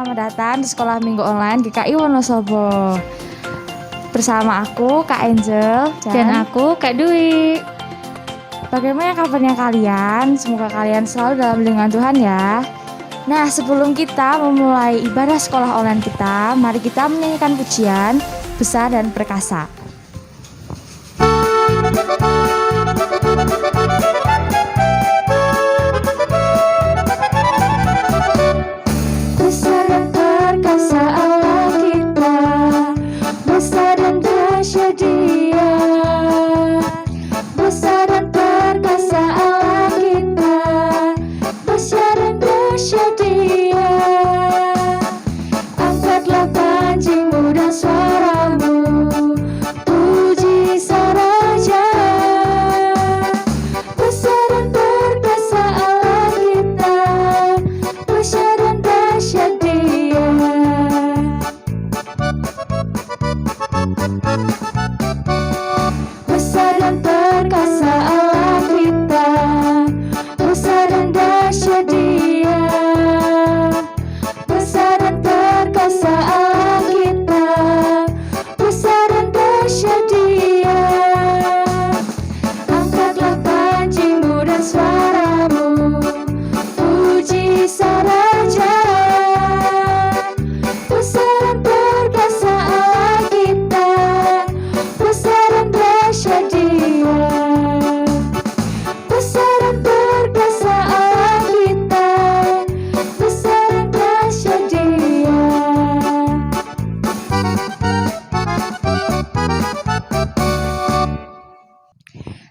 selamat datang di Sekolah Minggu Online GKI Wonosobo. Bersama aku Kak Angel dan aku Kak Dwi. Bagaimana kabarnya kalian? Semoga kalian selalu dalam lindungan Tuhan ya. Nah, sebelum kita memulai ibadah sekolah online kita, mari kita menyanyikan pujian Besar dan Perkasa. Besar dan perkasa Allah kita, besar dan dahsyat Dia. Besar dan perkasa Allah kita, besar dan dahsyat Dia. Angkatlah pancimu dan suaramu, puji Sang Raja. Besar dan perkasa Allah kita, besar dan dahsyat Dia. Besar dan perkasa Allah kita, besar dan dahsyat Dia. Besar dan perkasa Allah kita, besar dan dahsyat Dia. Angkatlah pancimu dan suaramu, puji Sang Raja. Besar dan perkasa Allah kita, besar dan dahsyat Dia. Besar dan perkasa Allah kita, besar dan dahsyat Dia.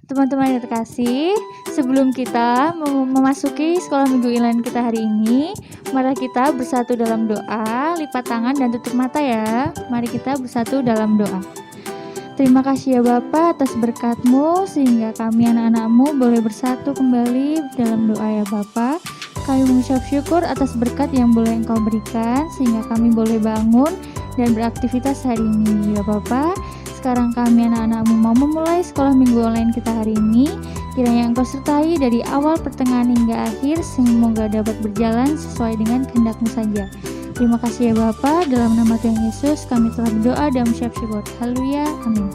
Teman-teman yang terkasih, sebelum kita memasuki sekolah minggu online kita hari ini, mari kita bersatu dalam doa, lipat tangan dan tutup mata ya. Mari kita bersatu dalam doa. Terima kasih ya Bapa atas berkat-Mu sehingga kami anak-anak-Mu boleh bersatu kembali dalam doa ya Bapa. Kami mengucap syukur atas berkat yang boleh Engkau berikan sehingga kami boleh bangun dan beraktivitas hari ini ya Bapa. Sekarang kami anak-anak-Mu mau memulai sekolah minggu online kita hari ini. Kiranya Engkau sertai dari awal, pertengahan hingga akhir, semoga dapat berjalan sesuai dengan kehendak-Mu saja. Terima kasih ya Bapa, dalam nama Tuhan Yesus kami telah berdoa dan mengucap syukur. Haleluya, amin.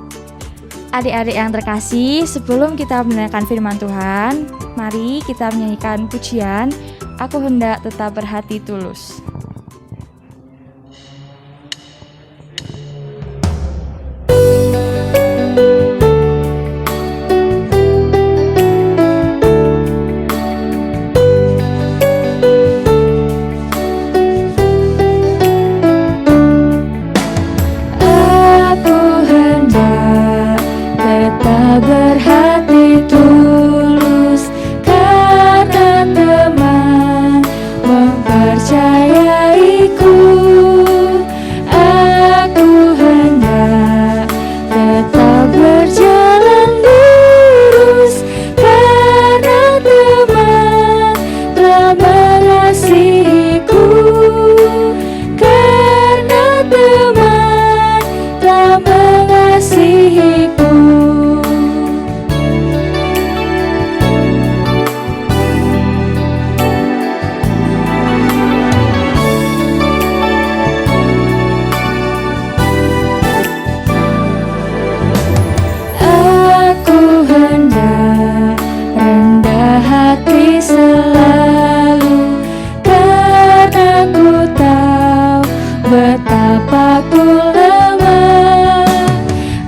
Adik-adik yang terkasih, sebelum kita mendengarkan firman Tuhan, mari kita menyanyikan pujian Aku Hendak Tetap Berhati Tulus. Berhati tulus karena teman mempercayaiku. Aku hendak tetap berjalan lurus karena teman telah mengasihiku. Karena teman telah mengasihiku. Selalu karena ku tahu betapa ku lemah.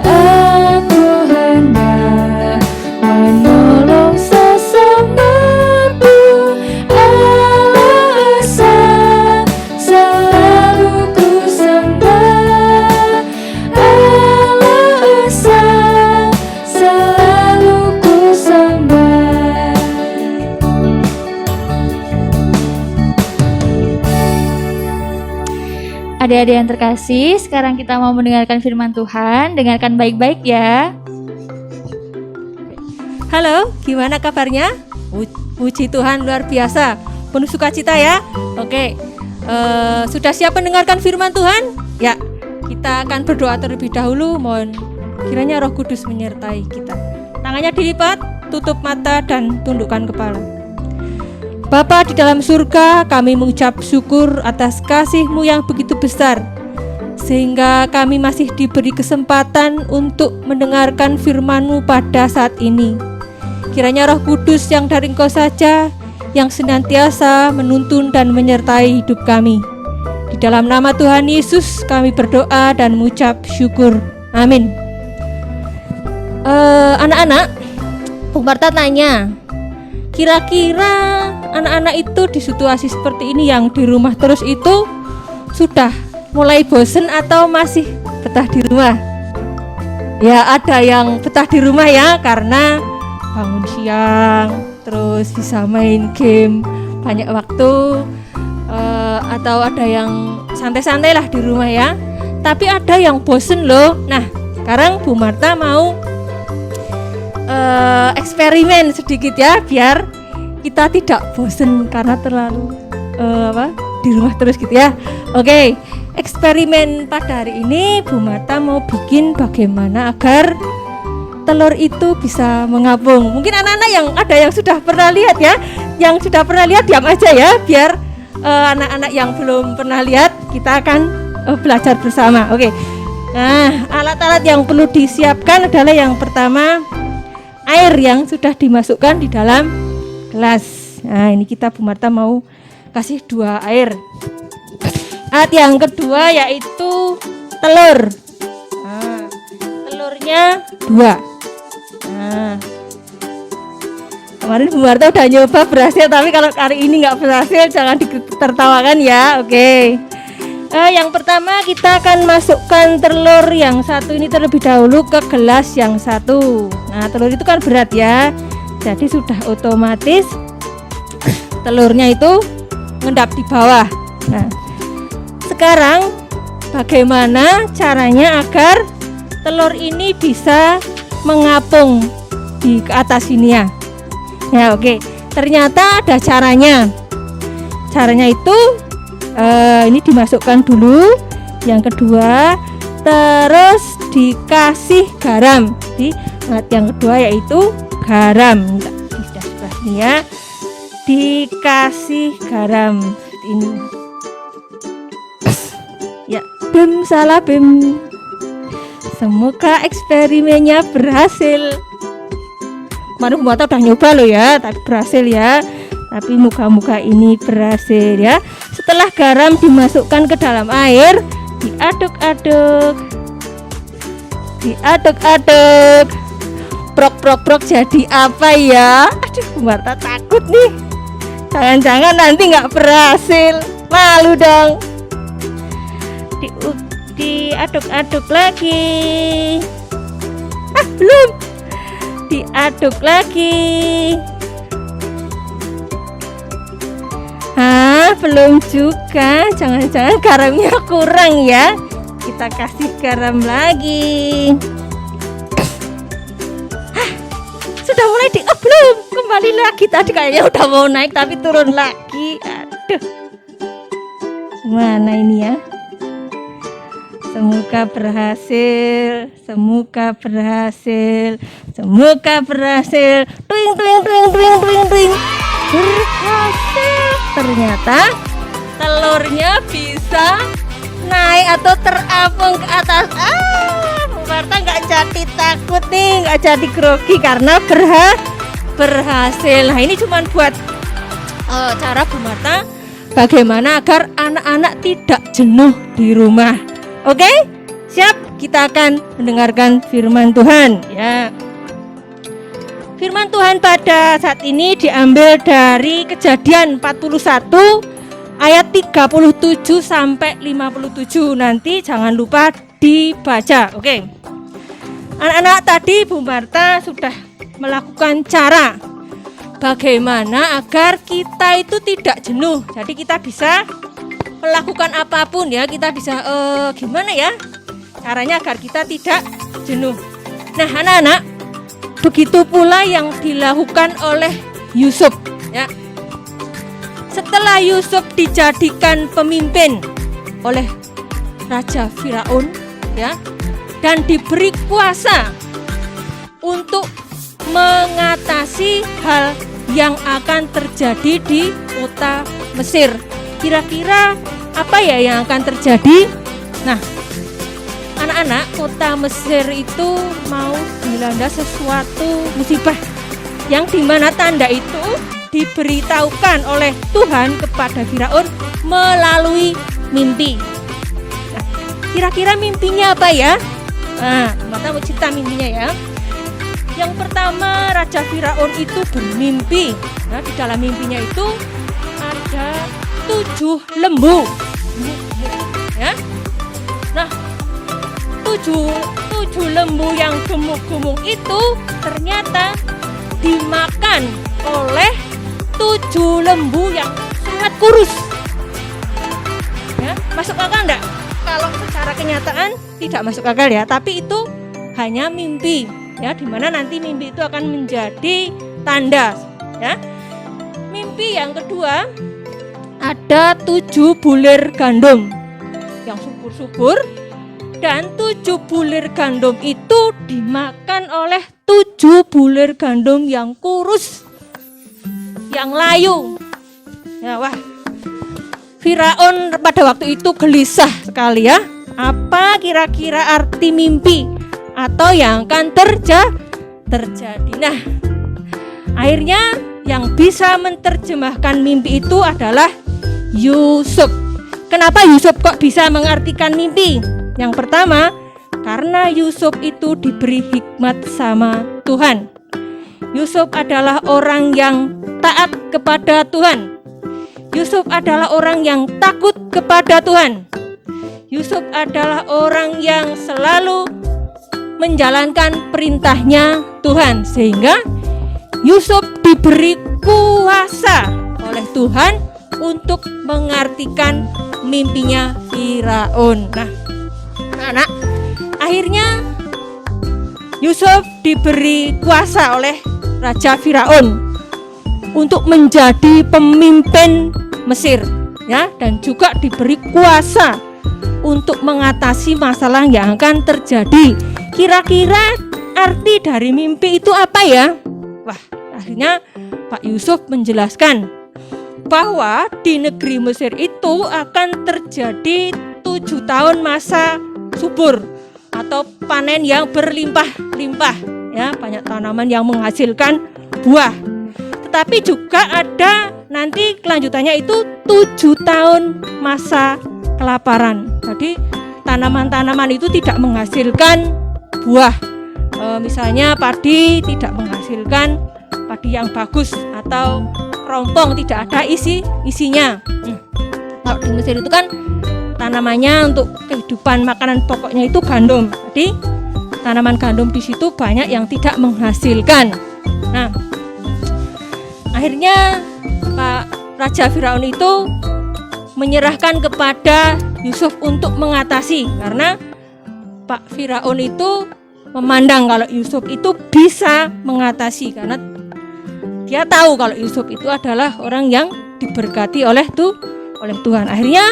Aku hendak menolong sesamaku. Allah Esa selalu ku sembah. Allah Esa selalu ku sembah. Adik-adik yang terkasih, sekarang kita mau mendengarkan firman Tuhan. Dengarkan baik-baik ya. Halo, gimana kabarnya? Puji Tuhan luar biasa, penuh sukacita ya. Oke, sudah siap mendengarkan firman Tuhan? Ya, kita akan berdoa terlebih dahulu. Mohon kiranya Roh Kudus menyertai kita. Tangannya dilipat, tutup mata dan tundukkan kepala. Bapa di dalam surga, kami mengucap syukur atas kasih-Mu yang begitu besar, sehingga kami masih diberi kesempatan untuk mendengarkan firman-Mu pada saat ini. Kiranya Roh Kudus yang dari Engkau saja, yang senantiasa menuntun dan menyertai hidup kami. Di dalam nama Tuhan Yesus kami berdoa dan mengucap syukur. Amin. Anak-anak, Bu Marta tanya, kira-kira anak-anak itu di situasi seperti ini yang di rumah terus itu sudah mulai bosen atau masih betah di rumah? Ya, ada yang betah di rumah ya, karena bangun siang terus bisa main game banyak waktu, atau ada yang santai-santai lah di rumah ya. Tapi ada yang bosen loh. Nah, sekarang Bu Marta mau eksperimen sedikit ya, biar kita tidak bosen karena terlalu di rumah terus gitu ya. Oke, eksperimen pada hari ini Bu Marta mau bikin bagaimana agar telur itu bisa mengapung. Mungkin anak-anak yang ada yang sudah pernah lihat ya. Yang sudah pernah lihat diam aja ya, biar anak-anak yang belum pernah lihat kita akan belajar bersama. Oke. Nah, alat-alat yang perlu disiapkan adalah yang pertama, air yang sudah dimasukkan di dalam gelas. Nah, ini kita Bu Marta mau kasih 2 air. Alat yang kedua yaitu telur. Nah, telurnya 2. Nah, kemarin Bu Marta udah nyoba berhasil, tapi kalau hari ini nggak berhasil jangan ditertawakan ya. Oke. Yang pertama kita akan masukkan telur yang satu ini terlebih dahulu ke gelas yang satu. Nah, telur itu kan berat ya, jadi sudah otomatis telurnya itu ngendap di bawah. Nah, sekarang bagaimana caranya agar telur ini bisa mengapung di ke atas sini ya? Ya, oke. Ternyata ada caranya. Caranya itu ini dimasukkan dulu. Yang kedua, terus dikasih garam. Jadi alat yang kedua yaitu garam. Di sebelah sini ya. Dikasih garam ini. Ya, bim, salah bim. Semoga eksperimennya berhasil. Kemarin Bu Marta udah nyoba loh ya, tapi berhasil ya. Tapi moga-moga ini berhasil ya. Setelah garam dimasukkan ke dalam air, diaduk-aduk. Diaduk-aduk. Prok-prok-prok jadi apa ya? Aduh, Bu Marta takut nih. Jangan-jangan nanti nggak berhasil. Malu dong. Diaduk-aduk lagi. Belum. Diaduk lagi. Belum juga. Jangan-jangan garamnya kurang ya. Kita kasih garam lagi. Sudah mulai belum. Kembali lagi, tadi kayaknya udah mau naik tapi turun lagi. Aduh. Mana ini ya? Semoga berhasil. Semoga berhasil. Semoga berhasil. Twing twing twing twing twing twing. Berhasil. Ternyata telurnya bisa naik atau terapung ke atas. Bu Marta nggak jadi takut nih, nggak jadi grogi karena berhasil. Nah, ini cuma buat cara Bu Marta bagaimana agar anak-anak tidak jenuh di rumah. Oke? Siap? Kita akan mendengarkan firman Tuhan ya. Firman Tuhan pada saat ini diambil dari Kejadian 41 ayat 37 sampai 57. Nanti jangan lupa dibaca. Oke. Anak-anak, tadi Bu Marta sudah melakukan cara bagaimana agar kita itu tidak jenuh. Jadi kita bisa melakukan apapun ya. Kita bisa gimana ya? Caranya agar kita tidak jenuh. Nah, anak-anak, begitu pula yang dilakukan oleh Yusuf ya. Setelah Yusuf dijadikan pemimpin oleh Raja Firaun ya, dan diberi kuasa untuk mengatasi hal yang akan terjadi di kota Mesir. Kira-kira apa ya yang akan terjadi? Nah, anak-anak, kota Mesir itu mau dilanda sesuatu musibah yang dimana tanda itu diberitahukan oleh Tuhan kepada Firaun melalui mimpi. Nah, kira-kira mimpinya apa ya? Nah, kita mau cerita mimpinya ya. Yang pertama, Raja Firaun itu bermimpi. Nah, di dalam mimpinya itu ada 7 lembu. Ya. Nah, 7 lembu yang gemuk-gemuk itu ternyata dimakan oleh 7 lembu yang sangat kurus. Ya, masuk akal enggak? Kalau secara kenyataan tidak masuk akal ya, tapi itu hanya mimpi ya, dimana nanti mimpi itu akan menjadi tanda ya. Mimpi yang kedua, ada 7 bulir gandum yang subur-subur, dan 7 bulir gandum itu dimakan oleh 7 bulir gandum yang kurus, yang layu. Ya, wah, Firaun pada waktu itu gelisah sekali ya. Apa kira-kira arti mimpi atau yang akan terjadi? Nah, akhirnya yang bisa menerjemahkan mimpi itu adalah Yusuf. Kenapa Yusuf kok bisa mengartikan mimpi? Yang pertama, karena Yusuf itu diberi hikmat sama Tuhan. Yusuf adalah orang yang taat kepada Tuhan. Yusuf adalah orang yang takut kepada Tuhan. Yusuf adalah orang yang selalu menjalankan perintahnya Tuhan, sehingga Yusuf diberi kuasa oleh Tuhan untuk mengartikan mimpinya Firaun. Nah, anak, akhirnya Yusuf diberi kuasa oleh Raja Firaun untuk menjadi pemimpin Mesir ya, dan juga diberi kuasa untuk mengatasi masalah yang akan terjadi. Kira-kira arti dari mimpi itu apa ya? Wah, akhirnya Pak Yusuf menjelaskan bahwa di negeri Mesir itu akan terjadi 7 tahun masa subur atau panen yang berlimpah-limpah ya, banyak tanaman yang menghasilkan buah. Tetapi juga ada nanti kelanjutannya itu 7 tahun masa kelaparan. Jadi tanaman-tanaman itu tidak menghasilkan buah. Misalnya padi tidak menghasilkan padi yang bagus, atau kerontong tidak ada isinya. Kalau di Mesir itu kan tanamannya untuk kehidupan makanan pokoknya itu gandum. Jadi tanaman gandum di situ banyak yang tidak menghasilkan. Nah, akhirnya Pak Raja Firaun itu menyerahkan kepada Yusuf untuk mengatasi, karena Pak Firaun itu memandang kalau Yusuf itu bisa mengatasi, karena dia tahu kalau Yusuf itu adalah orang yang diberkati oleh Tuhan. Akhirnya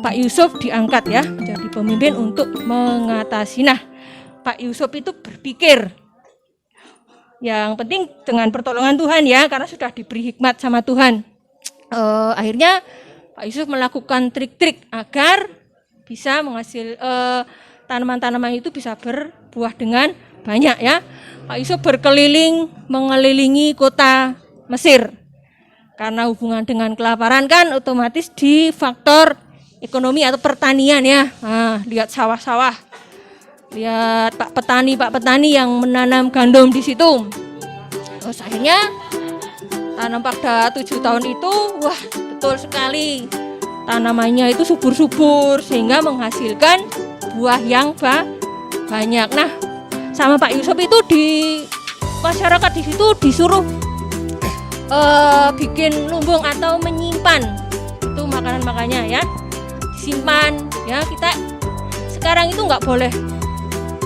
Pak Yusuf diangkat ya menjadi pemimpin untuk mengatasi. Nah, Pak Yusuf itu berpikir yang penting dengan pertolongan Tuhan ya, karena sudah diberi hikmat sama Tuhan. Akhirnya Pak Yusuf melakukan trik-trik agar bisa menghasil tanaman-tanaman itu bisa berbuah dengan banyak ya. Pak Yusuf berkeliling mengelilingi kota Mesir. Karena hubungan dengan kelaparan kan otomatis di faktor ekonomi atau pertanian ya. Nah, lihat sawah-sawah. Lihat Pak petani yang menanam gandum di situ. Terus akhirnya tanam pada 7 tahun itu, wah betul sekali. Tanamannya itu subur-subur sehingga menghasilkan buah yang banyak. Nah, sama Pak Yusuf itu di masyarakat di situ disuruh bikin lumbung atau menyimpan itu makanan-makannya ya, disimpan ya. Kita sekarang itu nggak boleh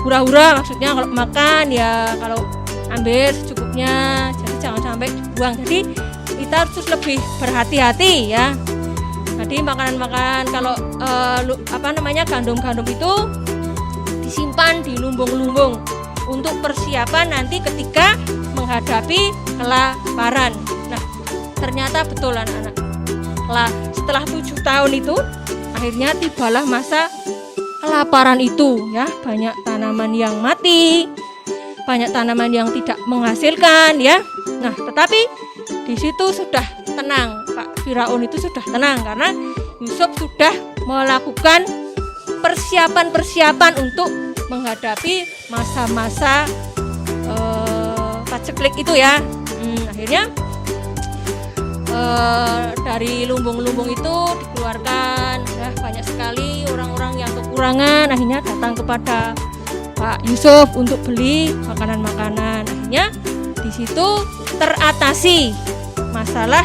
hura-hura, maksudnya kalau makan ya kalau ambil secukupnya, jadi jangan sampai dibuang. Jadi kita harus lebih berhati-hati ya. Jadi makanan-makanan kalau gandum-gandum itu disimpan di lumbung-lumbung untuk persiapan nanti ketika menghadapi kelaparan. ternyata betul anak-anak. Setelah 7 tahun itu, akhirnya tibalah masa kelaparan itu ya. Banyak tanaman yang mati, banyak tanaman yang tidak menghasilkan ya. Nah, tetapi di situ sudah tenang, Pak Firaun itu sudah tenang karena Yusuf sudah melakukan persiapan untuk menghadapi masa-masa paceklik itu ya. Akhirnya dari lumbung-lumbung itu dikeluarkan ya, banyak sekali orang-orang yang kekurangan akhirnya datang kepada Pak Yusuf untuk beli makanan-makanan. Akhirnya di situ teratasi masalah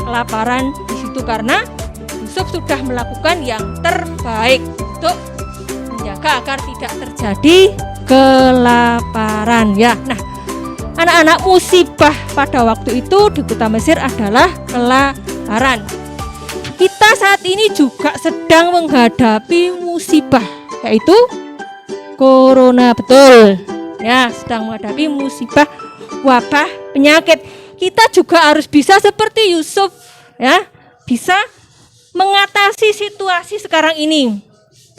kelaparan di situ karena Yusuf sudah melakukan yang terbaik untuk menjaga agar tidak terjadi kelaparan ya. Nah, anak-anak, musibah pada waktu itu di kota Mesir adalah kelaparan. Kita saat ini juga sedang menghadapi musibah, yaitu corona, betul. Ya, sedang menghadapi musibah wabah penyakit. Kita juga harus bisa seperti Yusuf, ya, bisa mengatasi situasi sekarang ini.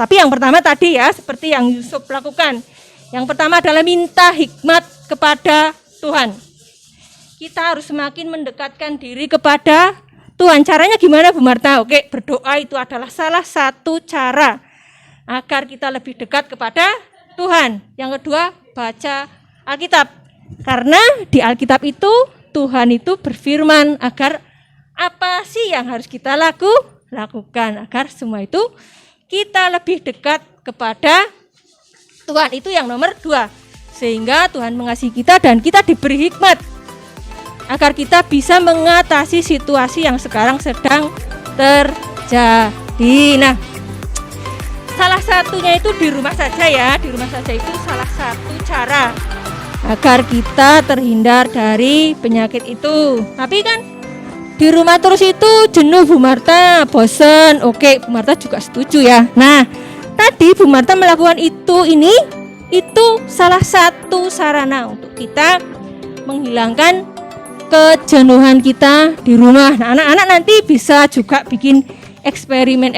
Tapi yang pertama tadi ya, seperti yang Yusuf lakukan. Yang pertama adalah minta hikmat kepada Tuhan. Kita harus semakin mendekatkan diri kepada Tuhan. Caranya gimana, Bu Marta? Oke, berdoa itu adalah salah satu cara agar kita lebih dekat kepada Tuhan. Yang kedua, baca Alkitab. Karena di Alkitab itu Tuhan itu berfirman agar apa sih yang harus kita lakukan agar semua itu kita lebih dekat kepada Tuhan. Itu yang nomor 2. Sehingga Tuhan mengasihi kita dan kita diberi hikmat agar kita bisa mengatasi situasi yang sekarang sedang terjadi. Nah, salah satunya itu di rumah saja ya. Di rumah saja itu salah satu cara agar kita terhindar dari penyakit itu. Tapi kan di rumah terus itu jenuh, Bu Marta, bosen. Oke, Bu Marta juga setuju ya. Nah, tadi Bu Marta melakukan itu salah satu sarana untuk kita menghilangkan kejenuhan kita di rumah. Nah, anak-anak nanti bisa juga bikin eksperimen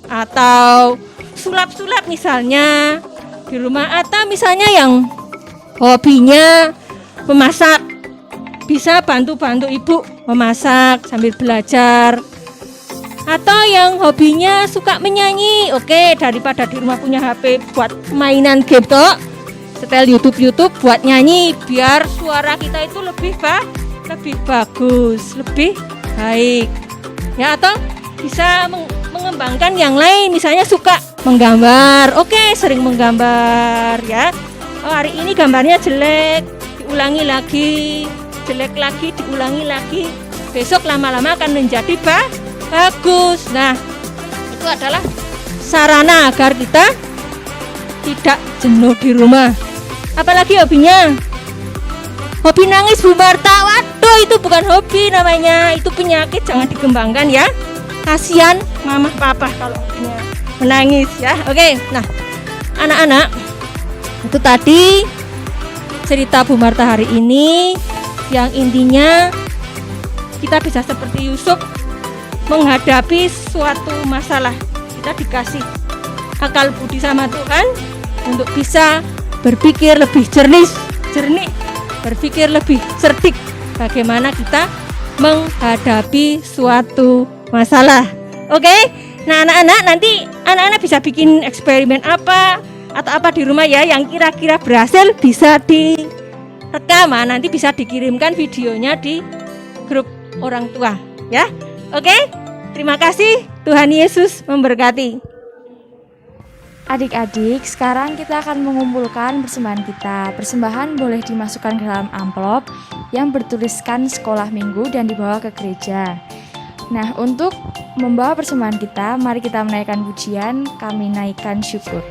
atau sulap-sulap misalnya di rumah, atau misalnya yang hobinya memasak, bisa bantu-bantu ibu memasak sambil belajar. Atau yang hobinya suka menyanyi, oke, daripada di rumah punya HP buat mainan game toh, setel YouTube buat nyanyi biar suara kita itu lebih bagus, lebih baik. Ya, atau bisa mengembangkan yang lain, misalnya suka menggambar, oke, sering menggambar ya. Oh, hari ini gambarnya jelek, diulangi lagi, jelek lagi, diulangi lagi. Besok lama-lama akan menjadi bagus. Nah, itu adalah sarana agar kita tidak jenuh di rumah. Apalagi hobinya? Hobi nangis, Bu Marta. Waduh, itu bukan hobi namanya, itu penyakit, jangan dikembangkan ya. Kasihan mama papa kalau hobinya menangis ya. Oke, nah anak-anak, itu tadi cerita Bu Marta hari ini yang intinya kita bisa seperti Yusuf menghadapi suatu masalah. Kita dikasih akal budi sama Tuhan untuk bisa berpikir lebih jernih, berpikir lebih cerdik bagaimana kita menghadapi suatu masalah. Oke? Nah, anak-anak, nanti anak-anak bisa bikin eksperimen apa atau apa di rumah ya yang kira-kira berhasil, bisa direkam, nanti bisa dikirimkan videonya di grup orang tua ya. Oke? Terima kasih. Tuhan Yesus memberkati. Adik-adik, sekarang kita akan mengumpulkan persembahan kita. Persembahan boleh dimasukkan ke dalam amplop yang bertuliskan sekolah minggu dan dibawa ke gereja. Nah, untuk membawa persembahan kita, mari kita menaikkan pujian, kami naikkan syukur.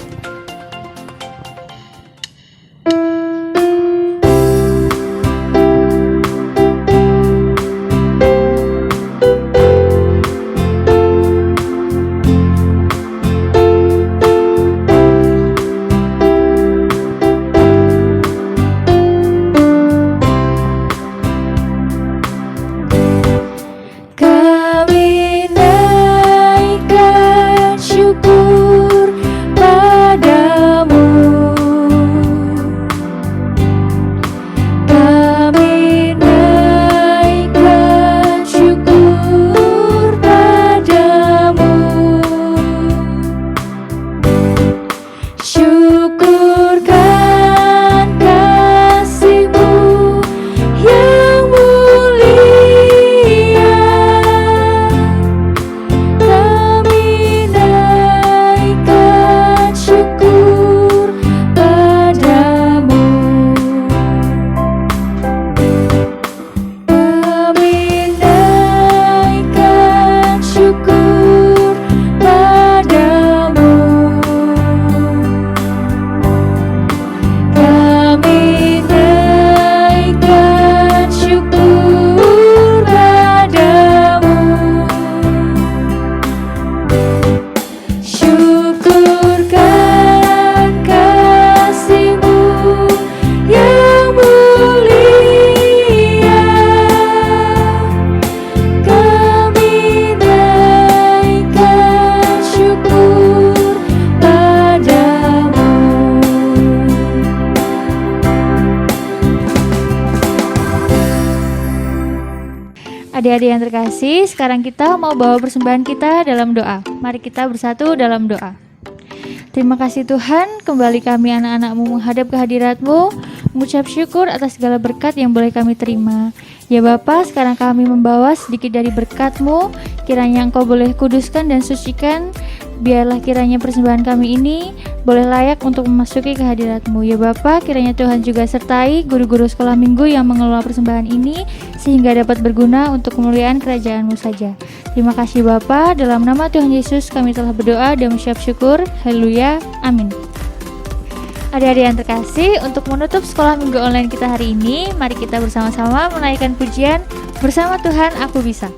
Adik-adik yang terkasih, sekarang kita mau bawa persembahan kita dalam doa. Mari kita bersatu dalam doa. Terima kasih Tuhan, kembali kami anak-anak-Mu menghadap kehadirat-Mu, mengucap syukur atas segala berkat yang boleh kami terima. Ya Bapa, sekarang kami membawa sedikit dari berkat-Mu, kiranya Engkau boleh kuduskan dan sucikan, biarlah kiranya persembahan kami ini boleh layak untuk memasuki kehadirat-Mu. Ya Bapa, kiranya Tuhan juga sertai guru-guru sekolah minggu yang mengelola persembahan ini, sehingga dapat berguna untuk kemuliaan kerajaan-Mu saja. Terima kasih Bapa, dalam nama Tuhan Yesus kami telah berdoa dan mengucap syukur. Haleluya, amin. Adik-adik yang terkasih, untuk menutup sekolah minggu online kita hari ini, mari kita bersama-sama menaikkan pujian Bersama Tuhan Aku Bisa.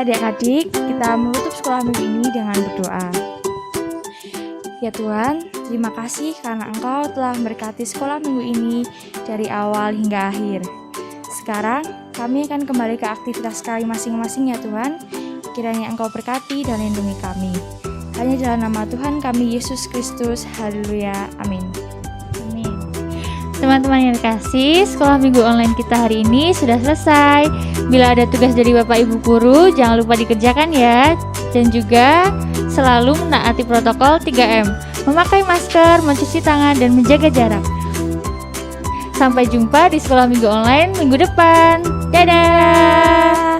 Adik-adik, kita menutup sekolah minggu ini dengan berdoa. Ya Tuhan, terima kasih karena Engkau telah memberkati sekolah minggu ini dari awal hingga akhir. Sekarang, kami akan kembali ke aktivitas kami masing-masing ya Tuhan. Kiranya Engkau berkati dan lindungi kami. Hanya dalam nama Tuhan kami Yesus Kristus. Haleluya. Amin. Amin. Teman-teman yang terkasih, sekolah minggu online kita hari ini sudah selesai. Bila ada tugas dari Bapak Ibu Guru, jangan lupa dikerjakan ya. Dan juga selalu menaati protokol 3M, memakai masker, mencuci tangan, dan menjaga jarak. Sampai jumpa di sekolah minggu online minggu depan. Dadah!